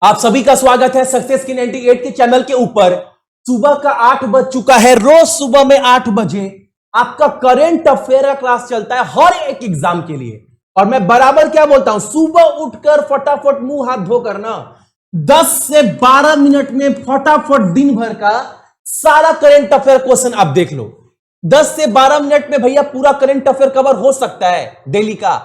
आप सभी का स्वागत है सक्सेस की 98 के चैनल के ऊपर। सुबह का 8 बज चुका है। रोज सुबह में 8 बजे आपका करंट अफेयर का क्लास चलता है हर एक एग्जाम के लिए। और मैं बराबर क्या बोलता हूं, सुबह उठकर फटाफट मुंह हाथ धोकर ना 10 से 12 मिनट में फटाफट दिन भर का सारा करंट अफेयर क्वेश्चन आप देख लो। 10 से 12 मिनट में भैया पूरा करंट अफेयर कवर हो सकता है डेली का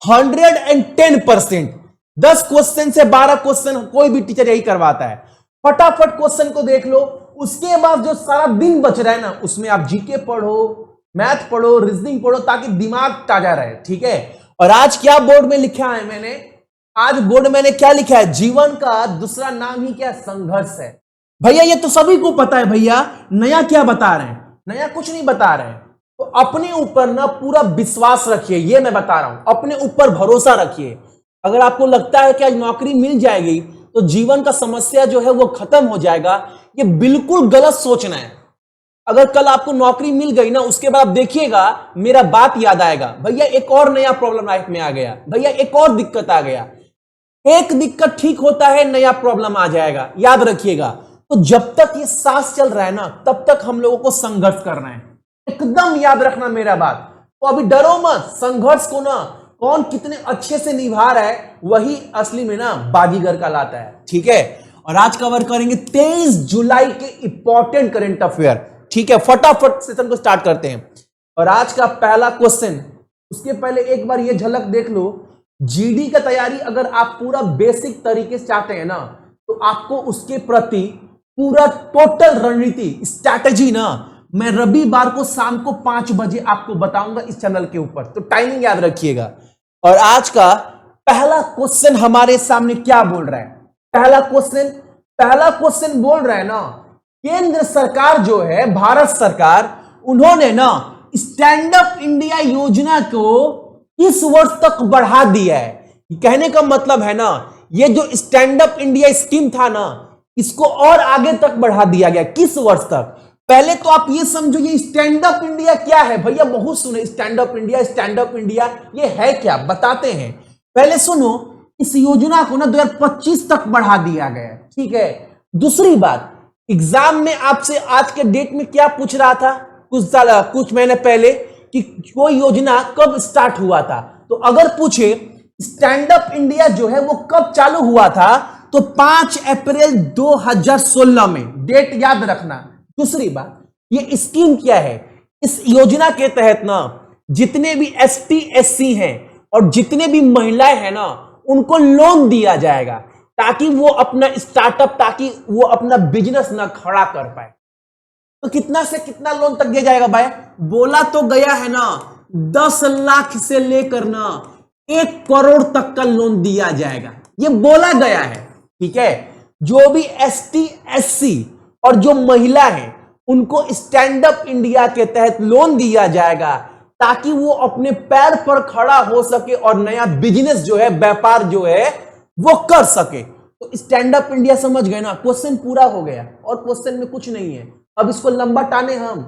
110%। 10 क्वेश्चन से 12 क्वेश्चन कोई भी टीचर यही करवाता है। फटाफट क्वेश्चन को देख लो, उसके बाद जो सारा दिन बच रहा है ना उसमें आप जीके पढ़ो, मैथ पढ़ो, रीजनिंग पढ़ो ताकि दिमाग ताजा रहे। ठीक है। और आज क्या बोर्ड में लिखा है मैंने, आज बोर्ड मैंने क्या लिखा है, जीवन का दूसरा नाम ही क्या, संघर्ष है। भैया ये तो सभी को पता है भैया, नया क्या बता रहे हैं, नया कुछ नहीं बता रहे हैं। तो अपने ऊपर ना पूरा विश्वास रखिए, ये मैं बता रहा हूं, अपने ऊपर भरोसा रखिए। अगर आपको लगता है कि आज नौकरी मिल जाएगी तो जीवन का समस्या जो है वो खत्म हो जाएगा, ये बिल्कुल गलत सोचना है। अगर कल आपको नौकरी मिल गई ना उसके बाद आप देखिएगा मेरा बात याद आएगा, भैया एक और नया प्रॉब्लम लाइफ में आ गया, भैया एक और दिक्कत आ गया। एक दिक्कत ठीक होता है नया प्रॉब्लम आ जाएगा, याद रखिएगा। तो जब तक ये सांस चल रहा है ना तब तक हम लोगों को संघर्ष करना है, एकदम याद रखना मेरा बात। तो अभी डरो मत, संघर्ष को ना कौन कितने अच्छे से निभा रहा है वही असली में ना बाजीगर का लाता है। ठीक है। और आज कवर करेंगे 23 जुलाई के इंपॉर्टेंट करंट अफेयर। ठीक है, फटाफट सेशन को स्टार्ट करते हैं। और आज का पहला क्वेश्चन, उसके पहले एक बार ये झलक देख लो। जीडी का तैयारी अगर आप पूरा बेसिक तरीके से चाहते हैं ना तो आपको उसके प्रति पूरा टोटल रणनीति स्ट्रैटेजी ना मैं रविवार को शाम को 5 बजे आपको बताऊंगा इस चैनल के ऊपर, तो टाइमिंग याद रखिएगा। और आज का पहला क्वेश्चन हमारे सामने क्या बोल रहा है, पहला क्वेश्चन बोल रहा है ना, केंद्र सरकार जो है, भारत सरकार, उन्होंने ना स्टैंड अप इंडिया योजना को इस वर्ष तक बढ़ा दिया है। कहने का मतलब है ना, ये जो स्टैंड अप इंडिया स्कीम था ना इसको और आगे तक बढ़ा दिया गया। किस वर्ष तक? पहले तो आप ये समझो ये स्टैंड अप इंडिया क्या है। भैया बहुत सुने स्टैंड अप इंडिया ये है क्या, बताते हैं। पहले सुनो, इस योजना को ना 2025 तक बढ़ा दिया गया। ठीक है। दूसरी बात, एग्जाम में आपसे आज के डेट में क्या पूछ रहा था कुछ महीने पहले कि कोई योजना कब स्टार्ट हुआ था। तो अगर पूछे स्टैंड अप इंडिया जो है वो कब चालू हुआ था तो 5 अप्रैल 2016 में, डेट याद रखना। दूसरी बात, ये स्कीम क्या है, इस योजना के तहत ना जितने भी एसटी एससी हैं और जितने भी महिलाएं हैं ना उनको लोन दिया जाएगा ताकि वो अपना स्टार्टअप, ताकि वो अपना बिजनेस ना खड़ा कर पाए। तो कितना से कितना लोन तक दिया जाएगा भाई, बोला तो गया है ना 10 लाख से लेकर ना 1 करोड़ तक का लोन दिया जाएगा, ये बोला गया है। ठीक है। जो भी एसटी एससी और जो महिला है उनको स्टैंड अप इंडिया के तहत लोन दिया जाएगा ताकि वो अपने पैर पर खड़ा हो सके और नया बिजनेस जो है, व्यापार जो है वो कर सके। तो स्टैंड अप इंडिया समझ गए ना, क्वेश्चन पूरा हो गया और क्वेश्चन में कुछ नहीं है। अब इसको लंबा टाने हम।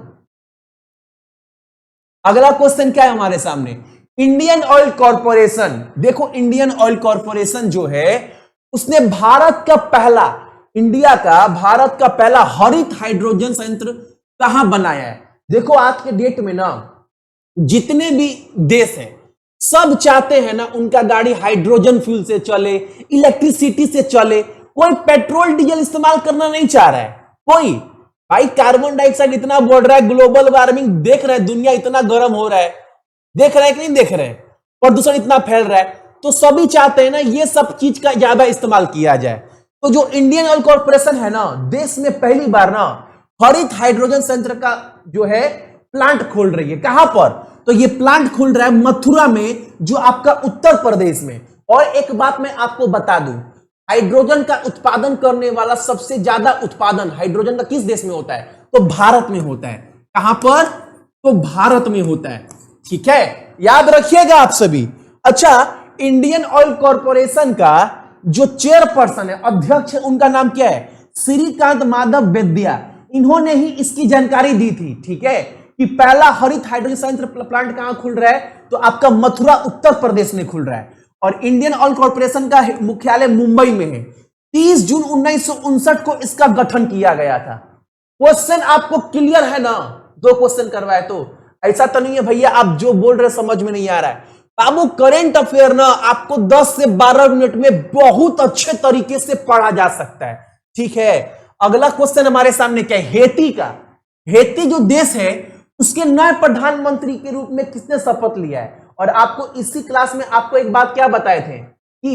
अगला क्वेश्चन क्या है हमारे सामने, इंडियन ऑयल कॉर्पोरेशन। देखो इंडियन ऑयल कॉर्पोरेशन जो है उसने भारत का पहला हरित हाइड्रोजन संयंत्र कहां बनाया है। देखो आज के डेट में ना जितने भी देश हैं सब चाहते हैं ना उनका गाड़ी हाइड्रोजन फ्यूल से चले, इलेक्ट्रिसिटी से चले, कोई पेट्रोल डीजल इस्तेमाल करना नहीं चाह रहा है कोई। भाई कार्बन डाइऑक्साइड इतना बढ़ रहा है, ग्लोबल वार्मिंग देख रहे हैं, दुनिया इतना गर्म हो रहा है, देख रहे हैं कि नहीं देख रहे हैं, प्रदूषण इतना फैल रहा है, तो सभी चाहते हैं ना ये सब चीज का ज्यादा इस्तेमाल किया जाए। तो जो इंडियन ऑयल कॉर्पोरेशन है ना देश में पहली बार ना हरित हाइड्रोजन संयंत्र का जो है प्लांट खोल रही है। कहां पर? तो ये प्लांट खुल रहा है मथुरा में, जो आपका उत्तर प्रदेश में। और एक बात मैं आपको बता दूं, हाइड्रोजन का उत्पादन करने वाला सबसे ज्यादा उत्पादन हाइड्रोजन का किस देश में होता है? तो भारत में होता है। कहां पर? तो भारत में होता है। ठीक है, याद रखिएगा आप सभी। अच्छा, इंडियन ऑयल कॉर्पोरेशन का जो चेयरपर्सन है, अध्यक्ष है, उनका नाम क्या है? श्रीकांत माधव वेद्या। इन्होंने ही इसकी जानकारी दी थी। ठीक है, कि पहला हरित हाइड्रोजन संयंत्र प्लांट कहां खुल रहा है? तो आपका मथुरा उत्तर प्रदेश में खुल रहा है। और इंडियन ऑयल कॉर्पोरेशन का मुख्यालय मुंबई में है। 30 जून 1959 को इसका गठन किया गया था। क्वेश्चन आपको क्लियर है ना? 2 क्वेश्चन करवाए तो ऐसा तो नहीं है भैया आप जो बोल रहे समझ में नहीं आ रहा है। बाबू करेंट अफेयर ना आपको 10 से 12 मिनट में बहुत अच्छे तरीके से पढ़ा जा सकता है। ठीक है, अगला क्वेश्चन हमारे सामने क्या है? हेती का। हेती जो देश है उसके नए प्रधानमंत्री के रूप में किसने शपथ लिया है? और आपको इसी क्लास में आपको एक बात क्या बताए थे कि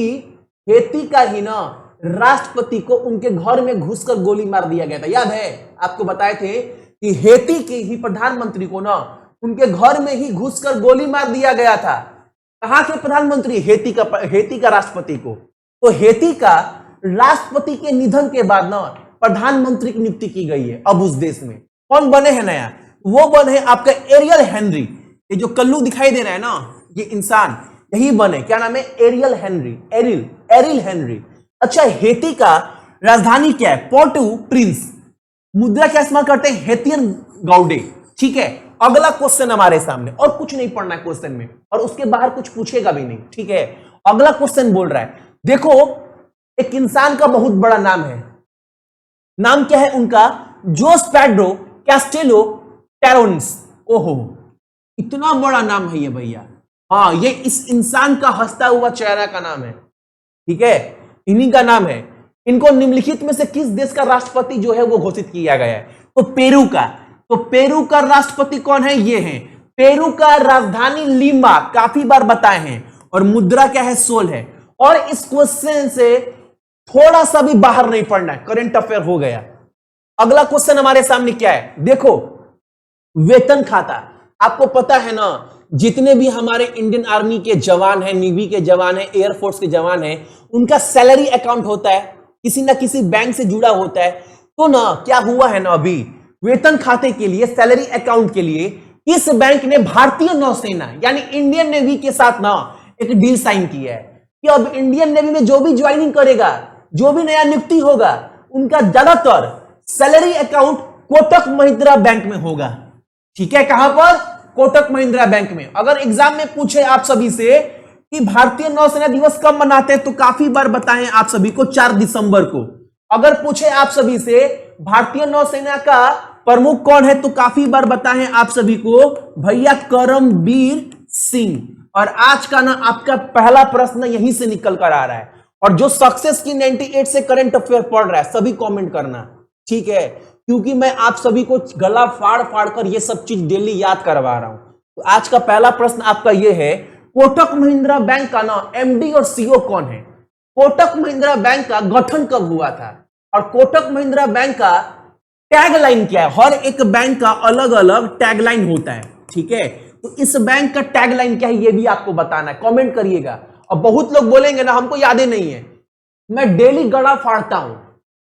हेती का ही ना राष्ट्रपति को उनके घर में घुसकर गोली मार दिया गया था। याद है आपको बताए थे कि हेती के ही प्रधानमंत्री को ना उनके घर में ही घुसकर गोली मार दिया गया था। कहां के प्रधानमंत्री? हेती का राष्ट्रपति को। तो हेती का राष्ट्रपति के निधन के बाद ना प्रधानमंत्री की नियुक्ति की गई है। अब उस देश में कौन बने हैं नया? वो बने हैं आपका एरियल हेनरी। ये जो कल्लू दिखाई दे रहा है ना, ये इंसान यही बने। क्या नाम है? Aerial Henry. Aryl Henry. अच्छा, हेती का राजधानी क्या है? पोर्ट ऊ प्रिंस। मुद्रा क्या इस्तेमाल करते हैं? हेतियन गाउडे। ठीक है, अगला क्वेश्चन हमारे सामने, और कुछ नहीं पढ़ना है क्वेश्चन में, और उसके बाहर कुछ पूछेगा भी नहीं। ठीक है, अगला क्वेश्चन बोल रहा है, देखो एक इंसान का बहुत बड़ा नाम है। नाम क्या है उनका? जोस पेड्रो कैस्टेलो टेरोन्स। ओहो, इतना बड़ा नाम है ये भैया। हाँ, ये इस इंसान का हंसता हुआ चेहरा का नाम है। ठीक है, इन्हीं का नाम है। इनको निम्नलिखित में से किस देश का राष्ट्रपति जो है वो घोषित किया गया है? तो पेरू का। तो पेरू का राष्ट्रपति कौन है? ये है। पेरू का राजधानी लीमा, काफी बार बताए हैं, और मुद्रा क्या है? सोल है। और इस क्वेश्चन से थोड़ा सा भी बाहर नहीं पड़ना है, करंट अफेयर हो गया। अगला क्वेश्चन हमारे सामने क्या है? देखो, वेतन खाता। आपको पता है ना, जितने भी हमारे इंडियन आर्मी के जवान हैं, नेवी के जवान हैं, एयरफोर्स के जवान हैं, उनका सैलरी अकाउंट होता है, किसी ना किसी बैंक से जुड़ा होता है। तो ना क्या हुआ है ना, अभी वेतन खाते के लिए, सैलरी अकाउंट के लिए इस बैंक ने भारतीय नौसेना यानी इंडियन नेवी के साथ ना एक डील साइन किया है कि अब इंडियन नेवी में जो भी ज्वाइनिंग करेगा, जो भी नया नियुक्ति होगा, उनका ज्यादातर salary account Kotak Mahindra bank में होगा। ठीक है, कहां पर? कोटक महिंद्रा बैंक में। अगर एग्जाम में पूछे आप सभी से कि भारतीय नौसेना दिवस कब मनाते हैं, तो काफी बार बताएं आप सभी को 4 दिसंबर को। अगर पूछे आप सभी से भारतीय नौसेना का प्रमुख कौन है, तो काफी बार बताएं आप सभी को भैया करमबीर सिंह। और आज का ना आपका पहला प्रश्न यहीं से निकल कर आ रहा है। और जो सक्सेस की 98 से करंट अफेयर पढ़ रहा है सभी कमेंट करना। ठीक है, क्योंकि मैं आप सभी को गला फाड़ फाड़ कर ये सब चीज डेली याद करवा रहा हूं। तो आज का पहला प्रश्न आपका ये है, कोटक महिंद्रा बैंक का ना एमडी और सीईओ कौन है? कोटक महिंद्रा बैंक का गठन कब हुआ था? और कोटक महिंद्रा बैंक का टैगलाइन क्या है? हर एक बैंक का अलग अलग टैगलाइन होता है। ठीक है, तो इस बैंक का टैगलाइन क्या है ये भी आपको बताना है, कमेंट करिएगा। और बहुत लोग बोलेंगे ना हमको याद ही नहीं है। मैं डेली गला फाड़ता हूं,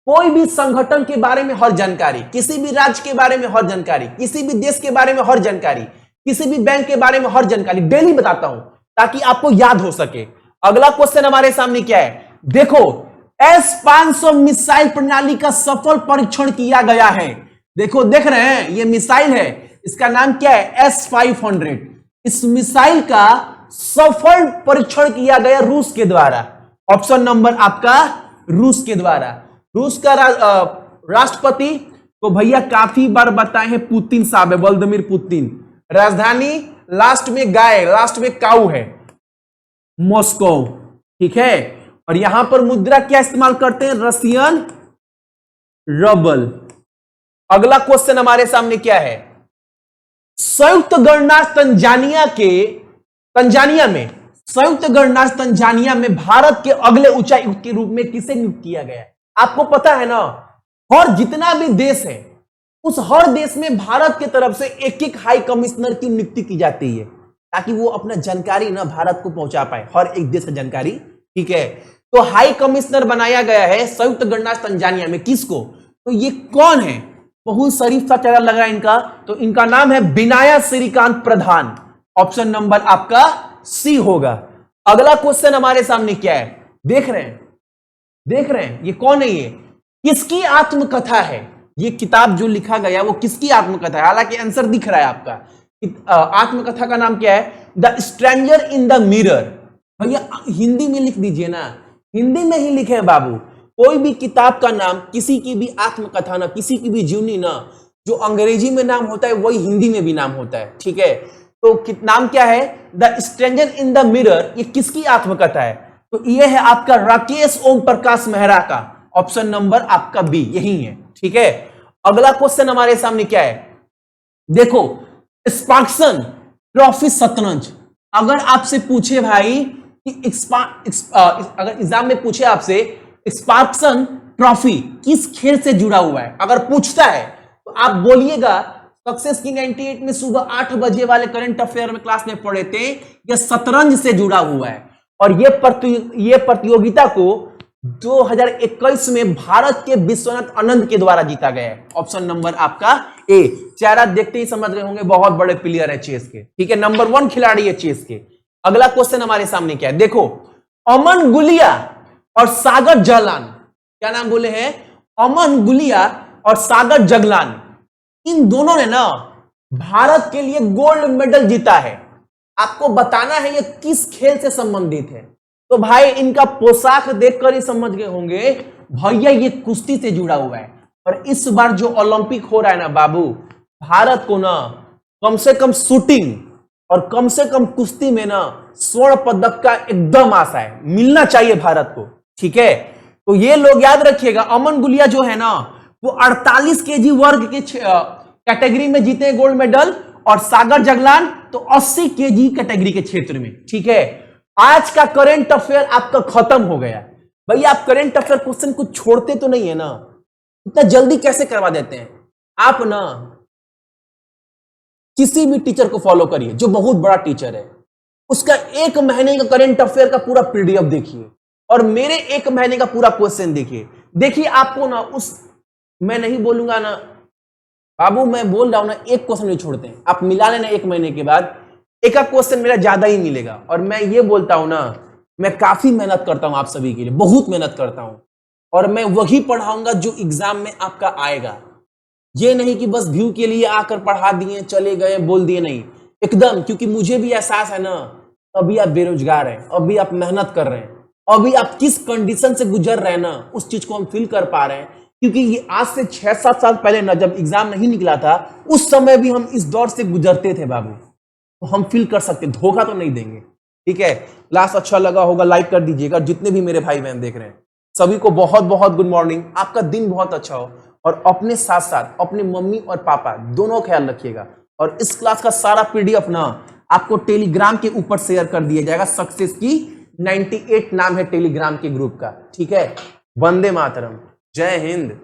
कोई भी संगठन के बारे में हर जानकारी, किसी भी राज्य के बारे में हर जानकारी, किसी भी देश के बारे में हर जानकारी, किसी भी बैंक के बारे में हर जानकारी डेली बताता हूं ताकि आपको याद हो सके। अगला क्वेश्चन हमारे सामने क्या है? देखो, S-500 मिसाइल प्रणाली का सफल परीक्षण किया गया है। देखो, देख रहे हैं, ये मिसाइल है, इसका नाम क्या है? S-500। इस मिसाइल का सफल परीक्षण किया गया रूस के द्वारा। ऑप्शन नंबर आपका रूस के द्वारा। रूस का राष्ट्रपति तो भैया काफी बार बताए हैं पुतिन साहब है, व्लादिमीर पुतिन। राजधानी लास्ट में गाय, लास्ट में काऊ है, मॉस्को। ठीक है, और यहां पर मुद्रा क्या इस्तेमाल करते हैं? Russian rubble. अगला क्वेश्चन हमारे सामने क्या है? संयुक्त गणराज्य तंजानिया में भारत के अगले उच्चायुक्त के रूप में किसे नियुक्त किया गया है? आपको पता है ना, और जितना भी देश है उस हर देश में भारत की तरफ से एक एक हाई कमिश्नर की नियुक्ति की जाती है ताकि वो अपना जानकारी ना भारत को पहुंचा पाए, हर एक देश की जानकारी। ठीक है, तो हाई कमिश्नर बनाया गया है संयुक्त गणराज्य तंजानिया में किसको? तो ये कौन है? बहुत शरीफ सा चेहरा लग रहा है इनका, तो इनका नाम है बिनाया श्रीकांत प्रधान। ऑप्शन नंबर आपका सी होगा। अगला क्वेश्चन हमारे सामने क्या है? देख रहे हैं ये कौन है? ये किसकी आत्मकथा है? ये किताब जो लिखा गया वो किसकी आत्मकथा है? हालांकि आंसर दिख रहा है आपका। आत्मकथा का नाम क्या है? The stranger in the mirror. भैया हिंदी में लिख दीजिए ना, हिंदी में ही लिखे बाबू। कोई भी किताब का नाम, किसी की भी आत्मकथा ना, किसी की भी जीवनी ना, जो अंग्रेजी में नाम होता है वही हिंदी में भी नाम होता है, ठीक है। तो नाम क्या है? The stranger in the mirror. ये किसकी आत्मकथा है? तो ये है आपका राकेश ओम प्रकाश मेहरा का। ऑप्शन नंबर आपका बी यही है, ठीक है। अगला क्वेश्चन हमारे सामने क्या है, देखो, स्पार्क्सन ट्रॉफी शतरंज। अगर आपसे पूछे भाई कि अगर एग्जाम में पूछे आपसे स्पार्क्सन ट्रॉफी किस खेल से जुड़ा हुआ है, अगर पूछता है तो आप बोलिएगा सक्सेस की 98 में सुबह 8 बजे वाले करंट अफेयर में क्लास में पढ़े थे, यह शतरंज से जुड़ा हुआ है। और ये प्रतियोगिता को 2021 में भारत के विश्वनाथ आनंद के द्वारा जीता गया है। ऑप्शन नंबर आपका ए। चेहरा देखते ही समझ रहे होंगे बहुत बड़े प्लेयर है चेस के, ठीक है, नंबर 1 खिलाड़ी है चेस के। अगला क्वेश्चन हमारे सामने क्या है, देखो, अमन गुलिया और सागर जगलान, क्या नाम बोले हैं? अमन गुलिया और सागर जगलान, इन दोनों ने ना भारत के लिए गोल्ड मेडल जीता है। आपको बताना है ये किस खेल से संबंधित है। तो भाई इनका पोशाक देखकर ही समझ गए होंगे भैया ये कुश्ती से जुड़ा हुआ है। और इस बार जो ओलंपिक हो रहा है ना बाबू, भारत को ना कम से कम शूटिंग और कम से कम कुश्ती में ना स्वर्ण पदक का एकदम आशा है, मिलना चाहिए भारत को, ठीक है। तो ये लोग याद रखिएगा, अमन गुलिया जो है ना वो 48 केजी वर्ग के कैटेगरी में जीते हैं गोल्ड मेडल, और सागर जगलान तो 80 केजी कैटेगरी के क्षेत्र में, ठीक है। आज का करंट अफेयर आपका खत्म हो गया भैया। आप करंट अफेयर क्वेश्चन को छोड़ते तो नहीं है ना, इतना जल्दी कैसे करवा देते हैं आप? ना किसी भी टीचर को फॉलो करिए जो बहुत बड़ा टीचर है, उसका 1 महीने का करंट अफेयर का पूरा पीडीएफ देखिए और मेरे 1 महीने का पूरा क्वेश्चन देखिए आपको ना मैं नहीं बोलूंगा ना बाबू, मैं बोल रहा हूं ना, एक क्वेश्चन नहीं छोड़ते हैं आप, मिला लेना 1 महीने के बाद एक क्वेश्चन मेरा ज्यादा ही मिलेगा। और मैं ये बोलता हूं ना, मैं काफी मेहनत करता हूं आप सभी के लिए, बहुत मेहनत करता हूं, और मैं वही पढ़ाऊंगा जो एग्जाम में आपका आएगा। ये नहीं कि बस व्यू के लिए आकर पढ़ा दिए, चले गए, बोल दिए, नहीं, एकदम, क्योंकि मुझे भी एहसास है ना, अभी आप बेरोजगार हैं, अभी आप मेहनत कर रहे हैं, अभी आप किस कंडीशन से गुजर रहे हैं ना, उस चीज को हम फील कर पा रहे हैं। क्योंकि ये आज से 6-7 साल पहले ना, जब एग्जाम नहीं निकला था, उस समय भी हम इस दौर से गुजरते थे बाबू, तो हम फील कर सकते, धोखा तो नहीं देंगे, ठीक है। क्लास अच्छा लगा होगा लाइक कर दीजिएगा, जितने भी मेरे भाई बहन देख रहे हैं सभी को बहुत बहुत गुड मॉर्निंग, आपका दिन बहुत अच्छा हो, और अपने साथ साथ अपने मम्मी और पापा दोनों ख्याल रखिएगा। और इस क्लास का सारा पीडीएफ ना आपको टेलीग्राम के ऊपर शेयर कर दिया जाएगा, सक्सेस की 98 नाम है टेलीग्राम के ग्रुप का, ठीक है। वंदे मातरम, जय हिंद।